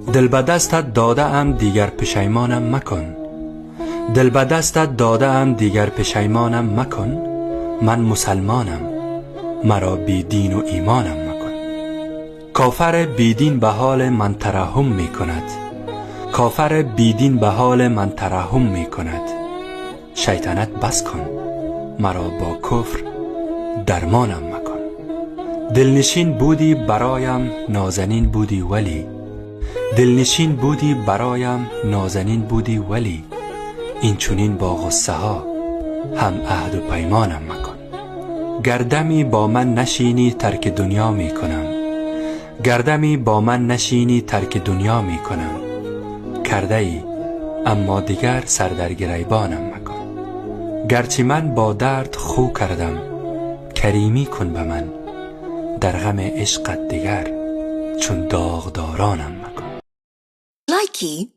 دل به دستت داده ام دیگر پشیمانم مکن. دل به دستت داده ام دیگر پشیمانم مکن. من مسلمانم، مرا بی دین و ایمانم مکن. کافر بی دین به حال من ترحم می کند. کافر بی دین به حال من ترحم می کند. شیطنت بس کن، مرا با کفر درمانم مکن. دلنشین بودی برایم نازنین بودی ولی، دلنشین بودی برایم نازنین بودی ولی، این چنین با غصه ها هم عهد و پیمانم مکن. گردمی با من نشینی ترک دنیا می کنم. گردمی با من نشینی ترک دنیا می کنم. کرده ای اما دیگر سر در گریبانم مکن. گرچه من با درد خو کردم، کریمی کن به من. در غم عشقت دیگر چون داغدارانم مکن. لایکی